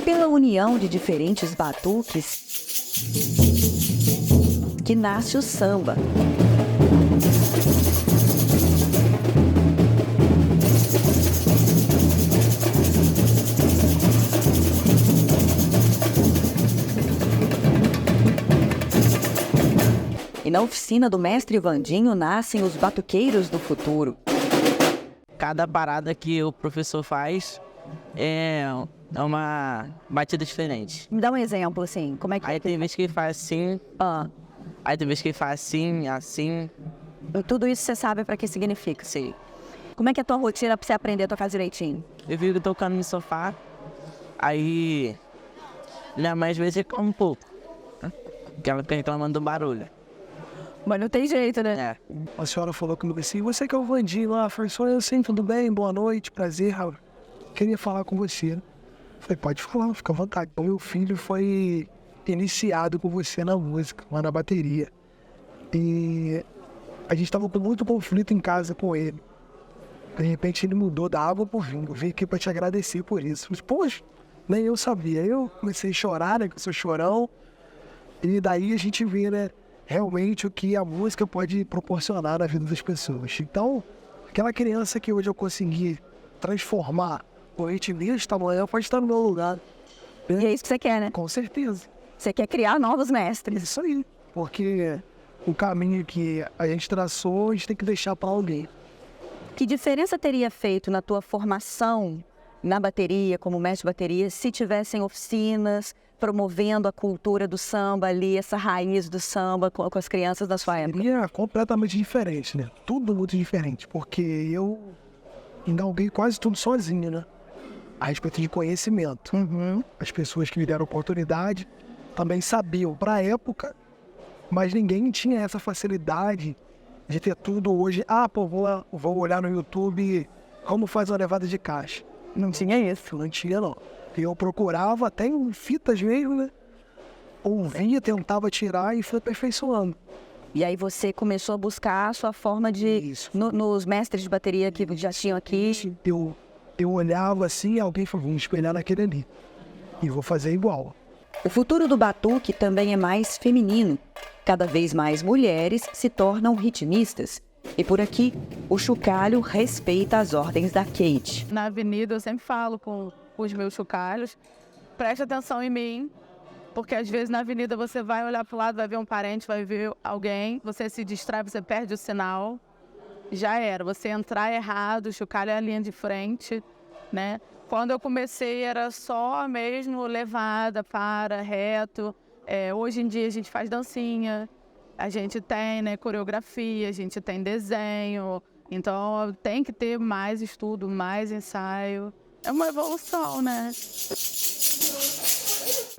pela união de diferentes batuques que nasce o samba. E na oficina do mestre Vandinho nascem os batuqueiros do futuro. Cada parada que o professor faz é uma batida diferente. Me dá um exemplo, assim, como é que... Aí tem vezes que ele faz assim, aí tem vezes que ele faz assim, assim. E tudo isso você sabe para que significa? Sim. Como é que é a tua rotina para você aprender a tocar direitinho? Eu fico tocando no sofá, aí minha mãe às vezes reclama um pouco, né? Porque ela fica reclamando do barulho. Mas não tem jeito, né? É. A senhora falou comigo assim, você que é o Vandinho lá, falei, eu sim, tudo bem, boa noite, prazer, Raul. Queria falar com você. Falei, pode falar, fica à vontade. O meu filho foi iniciado com você na música, lá na bateria. E a gente tava com muito conflito em casa com ele. De repente ele mudou da água pro vinho. Eu vim aqui pra te agradecer por isso. Falei, poxa, nem eu sabia. Eu comecei a chorar, né, que eu sou chorão. E daí a gente vê, né, realmente o que a música pode proporcionar na vida das pessoas. Então, aquela criança que hoje eu consegui transformar o ritmista, amanhã pode estar no meu lugar. E é isso que você quer, né? Com certeza. Você quer criar novos mestres. Isso aí. Porque o caminho que a gente traçou, a gente tem que deixar para alguém. Que diferença teria feito na tua formação na bateria, como mestre de bateria, se tivessem oficinas promovendo a cultura do samba ali, essa raiz do samba com as crianças da sua época? Seria completamente diferente, né? Tudo muito diferente, porque eu galguei quase tudo sozinho, né? A respeito de conhecimento. As pessoas que me deram oportunidade também sabiam para a época, mas ninguém tinha essa facilidade de ter tudo hoje. Vou olhar no YouTube como faz uma levada de caixa. Não tinha isso. Não tinha, não. Eu procurava até em fitas mesmo, né? Ouvia, tentava tirar e fui aperfeiçoando. E aí você começou a buscar a sua forma de... Isso. Nos mestres de bateria que já tinham aqui. Eu olhava assim e alguém falou, vamos espelhar naquele ali. E vou fazer igual. O futuro do batuque também é mais feminino. Cada vez mais mulheres se tornam ritmistas. E por aqui, o chocalho respeita as ordens da Kate. Na avenida eu sempre falo com os meus chocalhos, preste atenção em mim, porque às vezes na avenida você vai olhar para o lado, vai ver um parente, vai ver alguém, você se distrai, você perde o sinal, já era. Você entrar errado, o chocalho é a linha de frente, né? Quando eu comecei era só mesmo levada, para, reto. Hoje em dia a gente faz dancinha, a gente tem, né, coreografia, a gente tem desenho, então tem que ter mais estudo, mais ensaio. É uma evolução, né?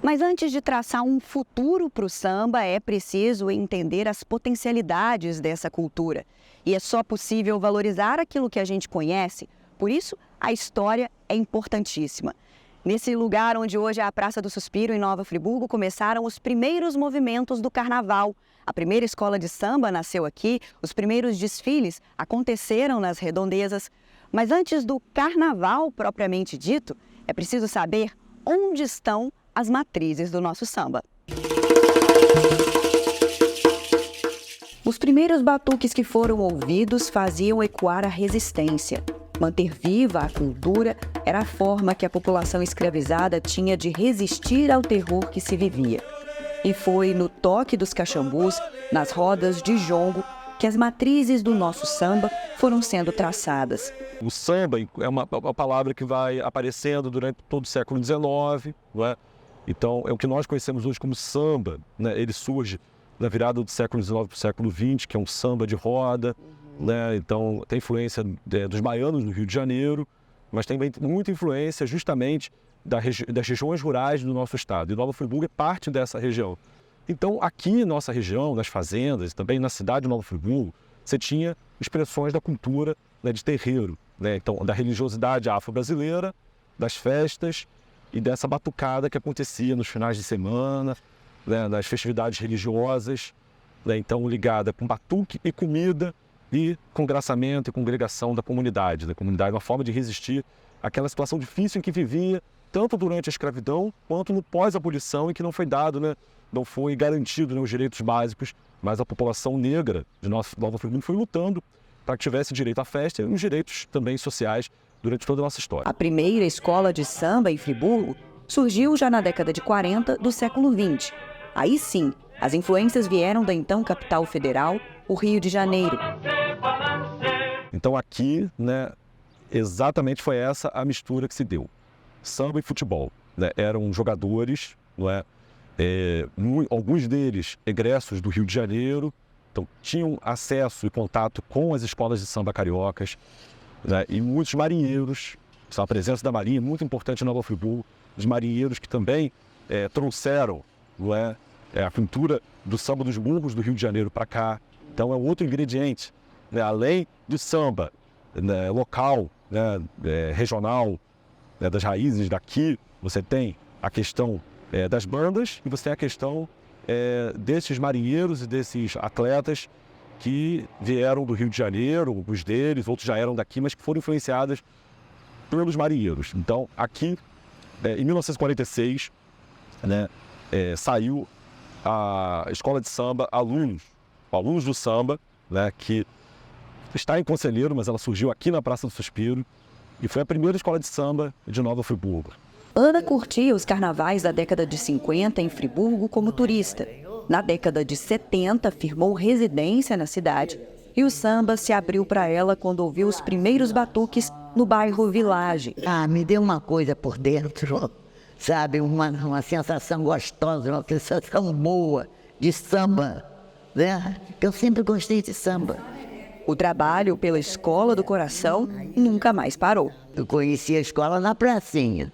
Mas antes de traçar um futuro para o samba, é preciso entender as potencialidades dessa cultura. E é só possível valorizar aquilo que a gente conhece. Por isso, a história é importantíssima. Nesse lugar onde hoje é a Praça do Suspiro, em Nova Friburgo, começaram os primeiros movimentos do carnaval. A primeira escola de samba nasceu aqui, os primeiros desfiles aconteceram nas redondezas. Mas antes do carnaval propriamente dito, é preciso saber onde estão as matrizes do nosso samba. Os primeiros batuques que foram ouvidos faziam ecoar a resistência. Manter viva a cultura era a forma que a população escravizada tinha de resistir ao terror que se vivia. E foi no toque dos caxambus, nas rodas de jongo, que as matrizes do nosso samba foram sendo traçadas. O samba é uma palavra que vai aparecendo durante todo o século XIX, não é? Então, é o que nós conhecemos hoje como samba, né? Ele surge na virada do século XIX para o século XX, que é um samba de roda, né? Então, tem influência dos baianos no Rio de Janeiro, mas tem muita influência justamente das regiões rurais do nosso estado. E Nova Friburgo é parte dessa região. Então, aqui na nossa região, nas fazendas, também na cidade de Nova Friburgo, você tinha expressões da cultura, né, de terreiro, né? Então, da religiosidade afro-brasileira, das festas e dessa batucada que acontecia nos finais de semana, né, das festividades religiosas, né? Então, ligada com batuque e comida e congraçamento e congregação da comunidade, uma forma de resistir àquela situação difícil em que vivia tanto durante a escravidão quanto no pós-abolição, em que não foi dado, né, não foi garantido, né, os direitos básicos, mas a população negra de Nova Friburgo foi lutando para que tivesse direito à festa e os direitos também sociais durante toda a nossa história. A primeira escola de samba em Friburgo surgiu já na década de 40 do século XX. Aí sim, as influências vieram da então capital federal, o Rio de Janeiro. Então aqui, né, exatamente foi essa a mistura que se deu. Samba e futebol, né? Eram jogadores, não é? Alguns deles egressos do Rio de Janeiro, então tinham acesso e contato com as escolas de samba cariocas, né? E muitos marinheiros, a presença da marinha muito importante em Nova Friburgo, os marinheiros que também trouxeram, não é? A cultura do samba dos burros do Rio de Janeiro para cá. Então é outro ingrediente, né? Além do samba, né, local, né, regional, né, das raízes daqui, você tem a questão das bandas e você tem a questão desses marinheiros e desses atletas que vieram do Rio de Janeiro, alguns deles, outros já eram daqui, mas que foram influenciados pelos marinheiros. Então, aqui, em 1946, né, saiu a escola de samba alunos do samba, né, que está em Conselheiro, mas ela surgiu aqui na Praça do Suspiro e foi a primeira escola de samba de Nova Friburgo. Ana curtia os carnavais da década de 50 em Friburgo como turista. Na década de 70, firmou residência na cidade e o samba se abriu para ela quando ouviu os primeiros batuques no bairro Village. Me deu uma coisa por dentro, sabe? Uma sensação gostosa, uma sensação boa de samba, né? Eu sempre gostei de samba. O trabalho pela Escola do Coração nunca mais parou. Eu conheci a escola na pracinha,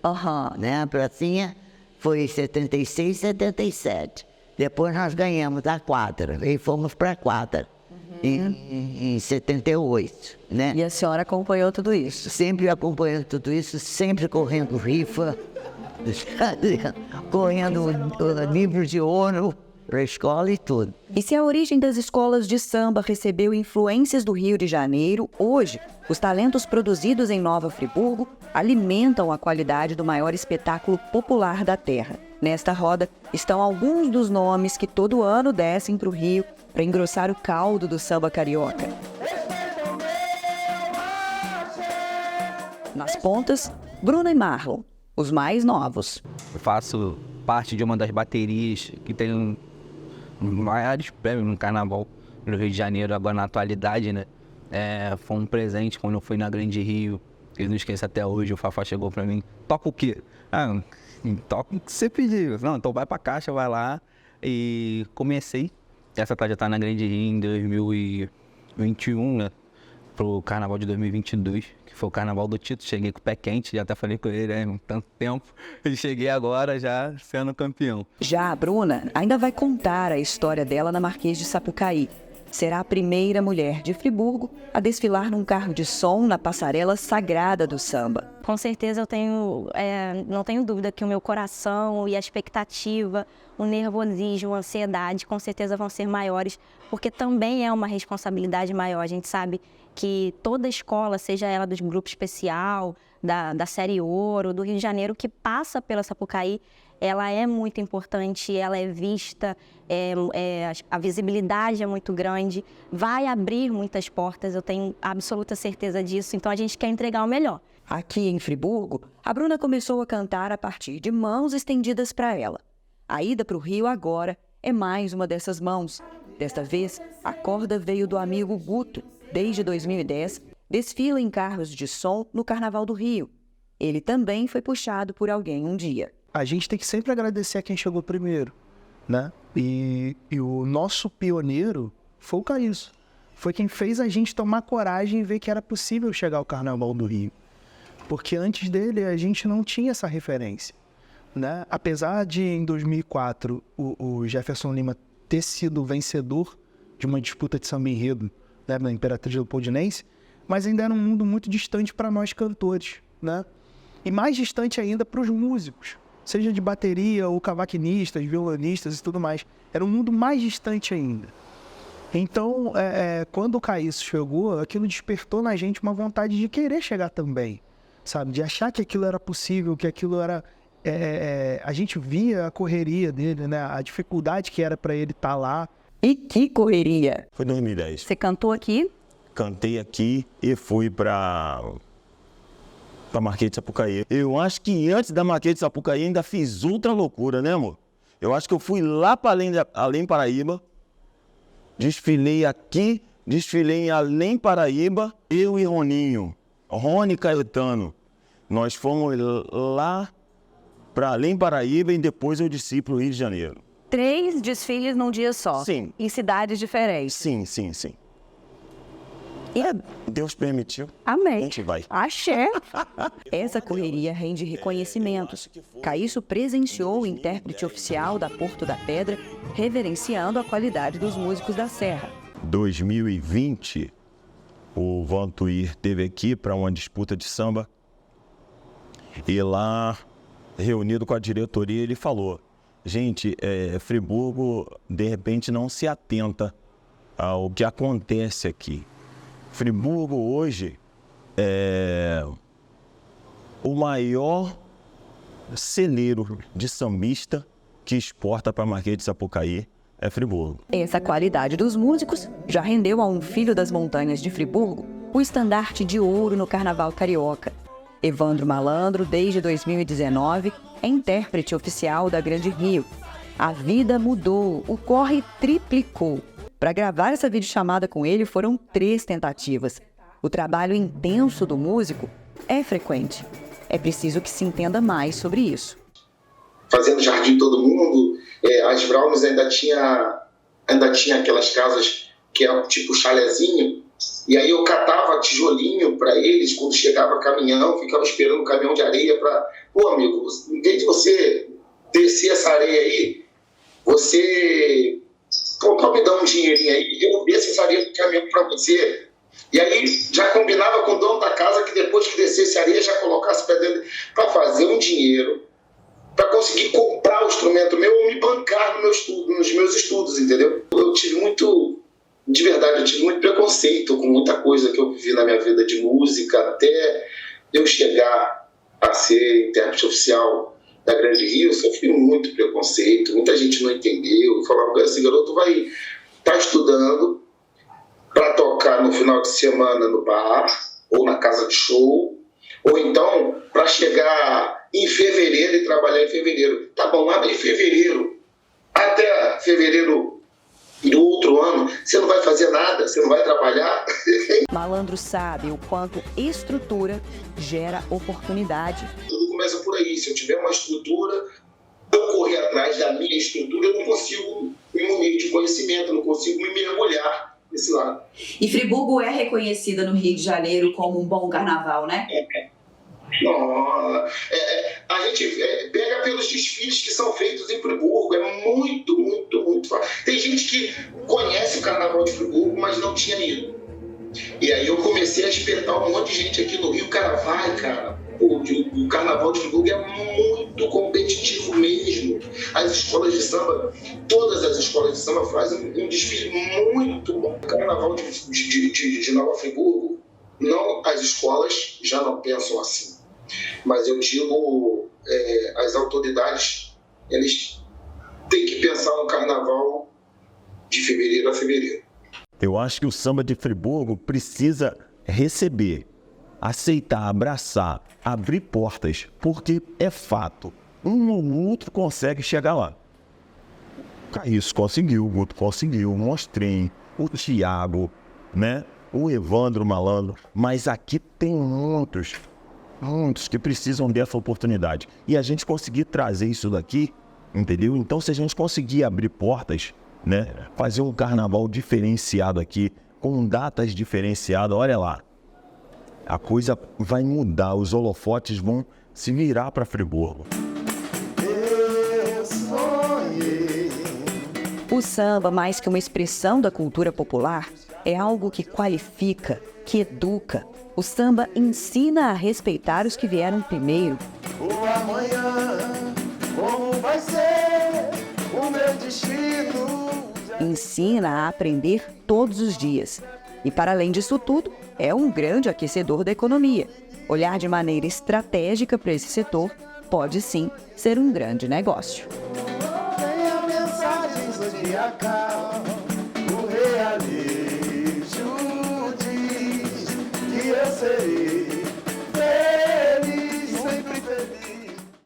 né? A pracinha foi em 76, 77. Depois nós ganhamos a quadra e fomos para a quadra em 78, né? E a senhora acompanhou tudo isso? Sempre acompanhando tudo isso, sempre correndo rifa, correndo livros de ouro para a escola e tudo. E se a origem das escolas de samba recebeu influências do Rio de Janeiro, hoje, os talentos produzidos em Nova Friburgo alimentam a qualidade do maior espetáculo popular da terra. Nesta roda estão alguns dos nomes que todo ano descem para o Rio para engrossar o caldo do samba carioca. Nas pontas, Bruna e Marlon, os mais novos. Eu faço parte de uma das baterias que tem maiores prêmios no carnaval no Rio de Janeiro, agora na atualidade, né? Foi um presente quando eu fui na Grande Rio. Eu não esqueço até hoje, o Fafá chegou pra mim, toca o quê? Toca o que você pediu. Não, então vai pra caixa, vai lá. E comecei essa trajetória na Grande Rio em 2021, né? Pro carnaval de 2022, que foi o carnaval do Tito. Cheguei com o pé quente, já até falei com ele, tanto tempo. E cheguei agora já sendo campeão. Já a Bruna ainda vai contar a história dela na Marquês de Sapucaí. Será a primeira mulher de Friburgo a desfilar num carro de som na passarela sagrada do samba. Com certeza eu não tenho dúvida que o meu coração e a expectativa, o nervosismo, a ansiedade, com certeza vão ser maiores, porque também é uma responsabilidade maior. A gente sabe que toda escola, seja ela do grupo especial, da Série Ouro, do Rio de Janeiro, que passa pela Sapucaí, ela é muito importante, ela é vista, a visibilidade é muito grande, vai abrir muitas portas, eu tenho absoluta certeza disso, então a gente quer entregar o melhor. Aqui em Friburgo, a Bruna começou a cantar a partir de mãos estendidas para ela. A ida para o Rio agora é mais uma dessas mãos. Desta vez, a corda veio do amigo Guto. Desde 2010, desfila em carros de som no Carnaval do Rio. Ele também foi puxado por alguém um dia. A gente tem que sempre agradecer a quem chegou primeiro, né? E o nosso pioneiro foi o Caíso. Foi quem fez a gente tomar coragem e ver que era possível chegar ao Carnaval do Rio. Porque antes dele a gente não tinha essa referência, né? Apesar de, em 2004, o Jefferson Lima ter sido vencedor de uma disputa de samba enredo, né, na Imperatriz Leopoldinense, mas ainda era um mundo muito distante para nós cantores, né? E mais distante ainda para os músicos, seja de bateria ou cavaquinistas, violonistas e tudo mais. Era um mundo mais distante ainda. Então, quando o Caíso chegou, aquilo despertou na gente uma vontade de querer chegar também, sabe? De achar que aquilo era possível, que aquilo era a gente via a correria dele, né? A dificuldade que era para ele estar lá. E que correria! Foi 2010. Você cantou aqui? Cantei aqui e fui para Marquês de Sapucaí. Eu acho que antes da Marquês de Sapucaí ainda fiz outra loucura, né, amor? Eu acho que eu fui lá para Além Paraíba, desfilei aqui, desfilei em Além Paraíba, eu e Roninho, Rony Caetano. Nós fomos lá para Além Paraíba e depois eu desci para o Rio de Janeiro. 3 desfiles num dia só. Sim. Em cidades diferentes. Sim, sim, sim. E... Deus permitiu. Amém. A gente vai. Axé. Essa correria rende reconhecimentos. Caísso presenciou o intérprete oficial da Porto da Pedra, reverenciando a qualidade dos músicos da Serra. 2020, o Vantuir esteve aqui para uma disputa de samba. E lá, reunido com a diretoria, ele falou: gente, Friburgo, de repente, não se atenta ao que acontece aqui. Friburgo, hoje, é o maior celeiro de sambista que exporta para Marquês de Sapucaí, é Friburgo. Essa qualidade dos músicos já rendeu a um filho das montanhas de Friburgo o estandarte de ouro no Carnaval Carioca. Evandro Malandro, desde 2019, é intérprete oficial da Grande Rio. A vida mudou, o corre triplicou. Para gravar essa videochamada com ele foram 3 tentativas. O trabalho intenso do músico é frequente. É preciso que se entenda mais sobre isso. Fazendo jardim todo mundo, as Browns ainda tinha aquelas casas que é tipo chalezinho, e aí eu catava tijolinho para eles quando chegava caminhão, ficava esperando o caminhão de areia para... Pô, amigo, em vez de você descer essa areia aí, você... Pô, me dá um dinheirinho aí, eu desço essa areia do caminhão para você. E aí já combinava com o dono da casa que depois que descesse a areia já colocasse para dentro, para fazer um dinheiro, para conseguir comprar o instrumento meu ou me bancar no meu estudo, nos meus estudos, entendeu? Eu tive muito, de verdade, eu tive muito preconceito com muita coisa que eu vivi na minha vida de música, até eu chegar a ser intérprete oficial da Grande Rio. Eu sofri muito preconceito, muita gente não entendeu, falava: esse garoto vai estar estudando para tocar no final de semana no bar ou na casa de show, ou então para chegar em fevereiro e trabalhar em fevereiro. Tá bom, mas em fevereiro, até fevereiro do outro ano, você não vai fazer nada, você não vai trabalhar. Malandro sabe o quanto estrutura gera oportunidade. Tudo começa por aí. Se eu tiver uma estrutura, eu correr atrás da minha estrutura, eu não consigo me munir de conhecimento, eu não consigo me mergulhar nesse lado. E Friburgo é reconhecida no Rio de Janeiro como um bom carnaval, né? Não, a gente pega pelos desfiles que são feitos em Friburgo, é muito, muito, muito fácil. Tem gente que conhece o Carnaval de Friburgo, mas não tinha ido. E aí eu comecei a espetar um monte de gente aqui no Rio. Cara, vai, cara. O Carnaval de Friburgo é muito competitivo mesmo. As escolas de samba, todas as escolas de samba fazem um desfile muito bom. O Carnaval de Nova Friburgo, não, as escolas já não pensam assim. Mas eu digo, as autoridades, eles têm que pensar no carnaval de fevereiro a fevereiro. Eu acho que o samba de Friburgo precisa receber, aceitar, abraçar, abrir portas, porque é fato, um ou outro consegue chegar lá. O Caísso conseguiu, o Guto conseguiu, o Mostrinho, o Thiago, né? O Evandro Malandro, mas aqui tem muitos que precisam dessa oportunidade. E a gente conseguir trazer isso daqui, entendeu? Então, se a gente conseguir abrir portas, né? Fazer um carnaval diferenciado aqui, com datas diferenciadas, olha lá. A coisa vai mudar, os holofotes vão se virar para Friburgo. O samba, mais que uma expressão da cultura popular, é algo que qualifica, que educa. O samba ensina a respeitar os que vieram primeiro. O amanhã, como vai ser o meu destino? Ensina a aprender todos os dias. E, para além disso tudo, é um grande aquecedor da economia. Olhar de maneira estratégica para esse setor pode sim ser um grande negócio. Tem a mensagem zodiacal.